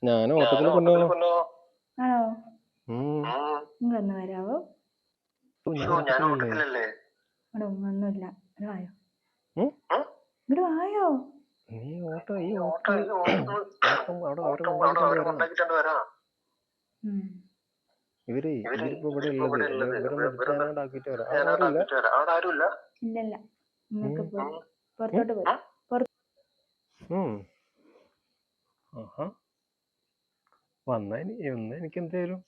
ഞാൻ ഓട്ടത്തിൽ കൊണ്ടോ. ആണോ? നിങ്ങളൊന്ന് വരാവോ? ഇവിടെ ഒന്നുമില്ല. ഇവിടെ വായോ, ഇവിടെ വായോ. നീ ഓട്ടോ ഈ ഓട്ടം അവിടെ അവരെ കൊണ്ടാക്കിട്ട് വരാം. ഇവരിപ്പോ ഇവിടെ ഉള്ളത് ഇവരൊന്നാക്കിട്ട് വരാം. അവിടെ ആരുമില്ല. ഇല്ലല്ല, നിങ്ങൾക്ക് പുറത്തോട്ട് പോയി. ആഹാ, വന്നാ എനിക്ക് എന്തേലും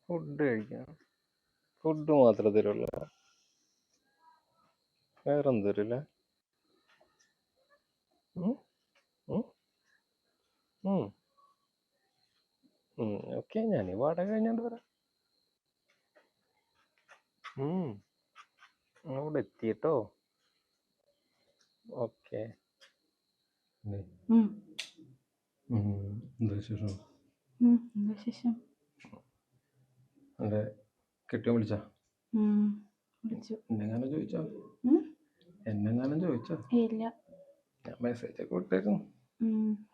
ഫുഡ് കഴിക്കാം. ഫുഡ് മാത്രം തരുള്ളൂ, വേറൊന്നും തരില്ല. ഓക്കെ, ഞാൻ ഈ വാടക കഴിഞ്ഞാണ്ട് വരാം. അവിടെ എത്തിയിട്ടോ. ഓക്കെ. എന്താ വിശേഷം? അതെ, കെട്ടിയോ വിളിച്ചാ? എന്നെങ്ങാനും ചോദിച്ചോ? ഇല്ല. ഞാൻ മെസ്സേജ് ഒക്കെ വിട്ടേക്കും.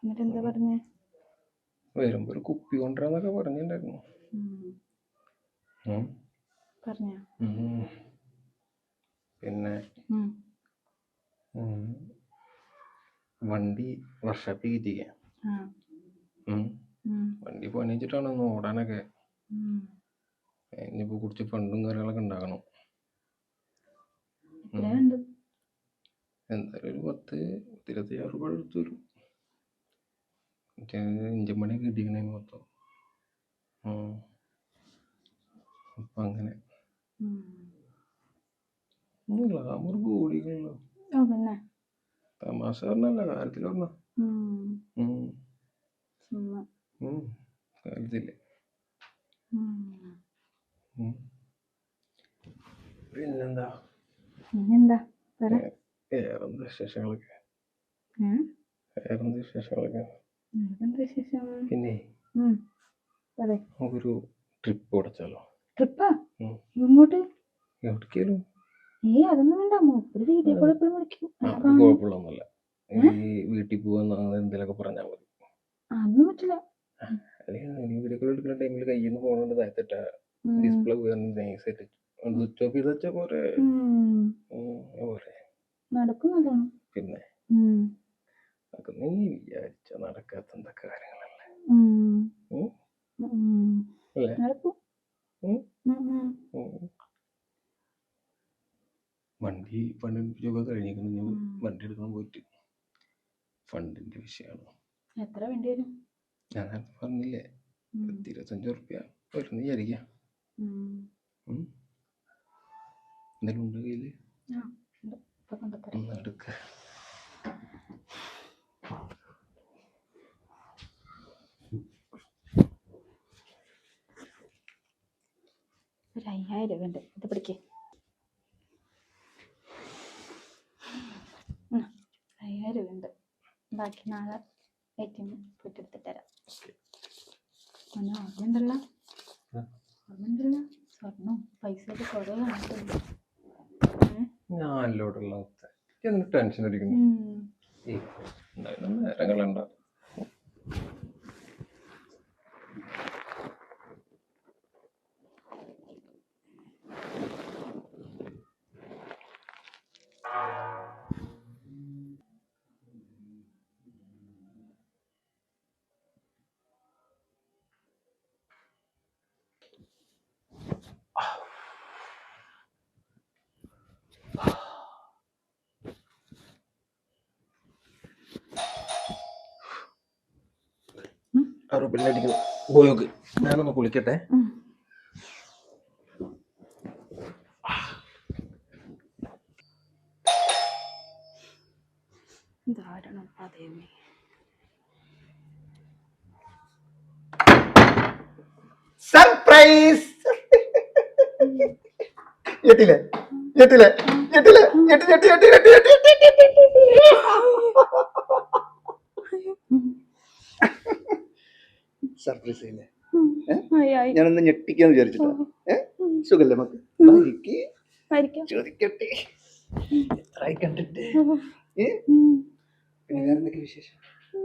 എന്നിട്ട് എന്താ പറഞ്ഞേ? വരുമ്പോ ഒരു കുപ്പി കൊണ്ടുവരാന്നൊക്കെ പറഞ്ഞിട്ടുണ്ടായിരുന്നു. പിന്നെ വണ്ടി വർഷാപ്പിൽ കയറ്റിക്കാം. വണ്ടി പണിച്ചിട്ടാണ് ഒന്ന് ഓടാനൊക്കെ. ഇനിയിപ്പോ കുറച്ച് ഫണ്ടും കാര്യങ്ങളൊക്കെ ഉണ്ടാക്കണം. എന്തായാലും ഒരു 10-26 രൂപ എടുത്തു വരും. ഇഞ്ചൻ പണിയൊക്കെ കിട്ടിക്കണേ മൊത്തം. അപ്പൊ അങ്ങനെ ഗ്ലാമർ കൂടിക്കണല്ലോ. തമാശ പറഞ്ഞല്ല, കാര്യത്തിൽ പറഞ്ഞ കാര്യത്തില്ലേ. പിന്നെന്താ വേറെന്താ വിശേഷങ്ങളൊക്കെ? പിന്നെ നമുക്കൊരു ട്രിപ്പ് അടച്ചാലോ? ട്രിപ്പാ? എങ്ങോട്ട്? എവിടേക്കാലും. അതൊന്നും വേണ്ട, ഒരു വീഡിയോ കോൾ എപ്പോഴും വിളിക്കും. കുഴപ്പമുള്ളൊന്നുമില്ല. ഈ വീട്ടിൽ പോവാൻ എന്തെങ്കിലുമൊക്കെ പറഞ്ഞാൽ മതി. അതൊന്നും പറ്റില്ല. അല്ലെങ്കിൽ വീഡിയോ കോൾ എടുക്കുന്ന ടൈമിൽ കയ്യിൽ നിന്ന് പോകണോണ്ട് താഴത്തിട്ടാ ഡിസ്പ്ലേ നൈസായിട്ട് സ്വിച്ച് ഓഫ് ചെയ്ത് വെച്ചാൽ പോരെ. നടക്കുന്നതാണ്. പിന്നെ അതൊക്കെ നീ വിചാരിച്ച നടക്കാത്ത എന്തൊക്കെ കാര്യങ്ങളല്ലേ. വണ്ടി പണിയൊക്കെ കഴിഞ്ഞിരിക്കുന്നു. വണ്ടി എടുക്കാൻ പോയിട്ട് ഫണ്ടിന്റെ വിഷയമാണ്. എത്ര വേണ്ടി വരും? ഞാൻ പറഞ്ഞില്ലേ, 25 റുപ്യ വരുന്ന വിചാരിക്കാം. എന്തെങ്കിലും ഉണ്ട് കയ്യില്? എടുക്ക. ഒരു 5000 രൂപ ഉണ്ട്, ഇത് പിടിക്കേ. 5000 രൂപ ഉണ്ട്, ബാക്കി നാളെ ATM പോയിട്ട് എടുത്തിട്ട് തരാം. ഓർമ്മയുണ്ടല്ലോ സ്വർണ്ണം പൈസയൊക്കെ കുറേ കാണിട്ടുണ്ട്. ഞാനില്ലോടുള്ള ടെൻഷൻ അടിക്കുന്നു. നേരങ്ങളുണ്ടോ? പോയോക്ക്, ഞാനൊന്ന് കുളിക്കട്ടെ. സർപ്രൈസ്! സർപ്രൈസ് ഇല്ലേ? ഞാനൊന്ന് ഞെട്ടിക്കാന്ന് വിചാരിച്ചിട്ടാ. സുഖല്ലേ മക്ക? ചോദിക്കട്ടെ. എത്രയായി കണ്ടിട്ട്. ഏ? ഉം. പിന്നെ വേറെ എന്തൊക്കെ വിശേഷം?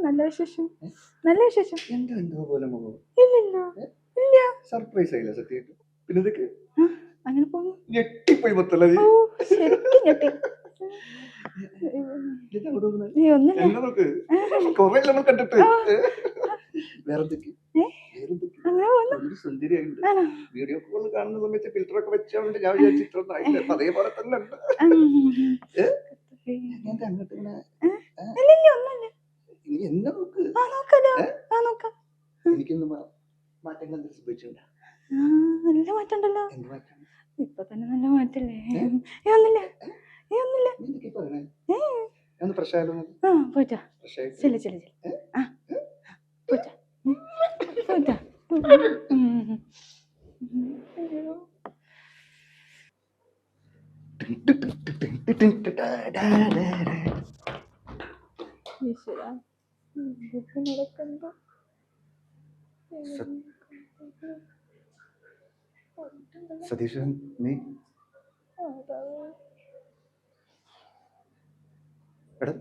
നല്ല വിശേഷം. നല്ല വിശേഷം. എന്താ എന്തോ പോലെ മുഖം? ഇല്ലല്ലോ. ഇല്ല. സർപ്രൈസ് ആയില്ല സത്യമായിട്ട്. പിന്നെ ഇതൊക്കെ ആ, അങ്ങനെ പോകുന്നു. ഞെട്ടിപ്പോയി മൊത്തം. ഓ, ശരിക്കും ഞെട്ടി. നീ ഒന്നില്ല. എന്നെ നോക്ക്, കൊറേ നമ്മൾ കണ്ടിട്ട്. വേറെന്തൊക്കെ അങ്ങനെ പോകുന്നു. ഒരു സുന്ദരിയായിട്ടുണ്ട്. ആണോ? വീഡിയോ കോൾ കാണുന്ന സമയത്ത് ഫിൽറ്റർ ഒക്കെ വെച്ചോണ്ട് ഞാൻ വിചാരിച്ചു ഇത്ര ആയില്ല. അപ്പൊ അതേപോലെ തന്നെ ഉണ്ട്. ഞാൻ അങ്ങോട്ട് ഇങ്ങനെ ഇല്ലില്ല, ഒന്നുമില്ല. നീ എന്നെ നോക്ക്. ആ, നോക്കാലോ. ആ, നോക്കാം. എനിക്കൊന്നും മാറ്റങ്ങൾ എന്തെങ്കിലും സംഭവിച്ചിട്ടുണ്ടോ? ആ, നല്ല മാറ്റം ഉണ്ടല്ലോ. എന്ത് മാറ്റം? ഇപ്പൊ തന്നെ നല്ല മാറ്റല്ലേ? ഒന്നില്ല. ഒന്നില്ല. നീ എന്തൊക്കെ പറയണേ? ഒന്ന് ഫ്രഷ് ആയാലോ? ആ, പോയിട്ടാ. ചെല്ലു ചെല്ലു ചെല്ലു. ആ, പോയിട്ടാ. പോയിട്ടാ. അയ്യോ. ഈശ്വരാ. ഇതൊക്കെ നടക്കണ്ടോ? സതീശൻ, നീ എടാ,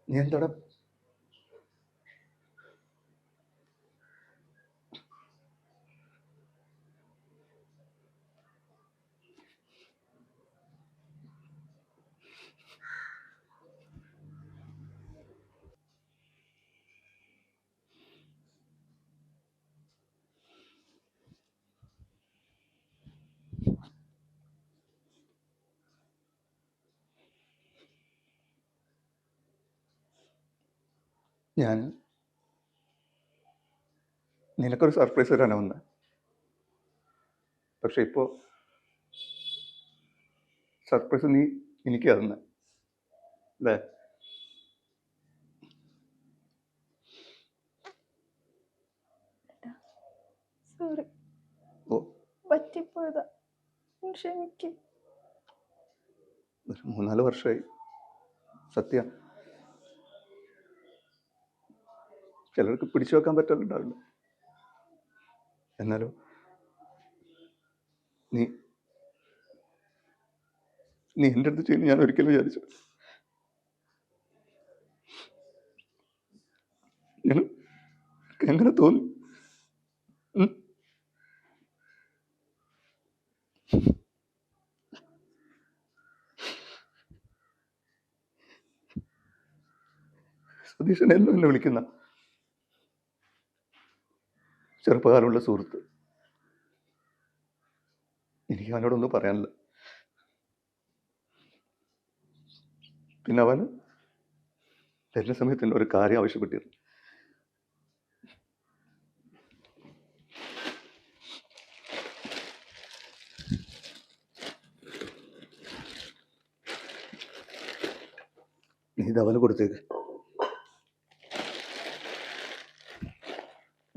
നീ എന്താടാ? ഞാൻ നിനക്കൊരു സർപ്രൈസ് തരാനാ വന്നത്. പക്ഷെ ഇപ്പോ സർപ്രൈസ് നീ എനിക്ക് തന്നെ അല്ലേ? സോറി, ഓ, പറ്റിപ്പോയതാ. ക്ഷമിക്ക്. ഒരു 3-4 വർഷമായി. സത്യ, ചിലർക്ക് പിടിച്ചു വെക്കാൻ പറ്റാറുണ്ടാവില്ല. എന്നാലും നീ നീ എൻ്റെ അടുത്ത് ചെയ്യുന്ന ഞാൻ ഒരിക്കലും വിചാരിച്ചു. ഞാൻ എങ്ങനെ തോന്നി? സതീശൻ എന്നും എന്നെ വിളിക്കുന്ന ചെറുപ്പകാലമുള്ള സുഹൃത്ത്. എനിക്ക് അവനോടൊന്നും പറയാനില്ല. പിന്നെ അവൻ വരുന്ന സമയത്ത് എന്നോട് ഒരു കാര്യം ആവശ്യപ്പെട്ടിരുന്നു. നീ ഇത് അവന് കൊടുത്തേക്ക്.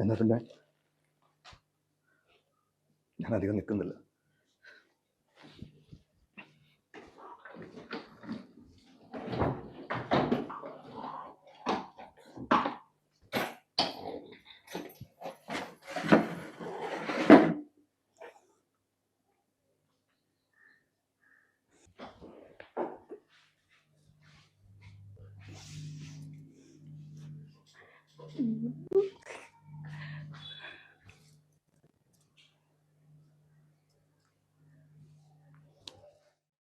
എന്നാ പിന്നെ ഞാൻ അധികം നിൽക്കുന്നില്ല.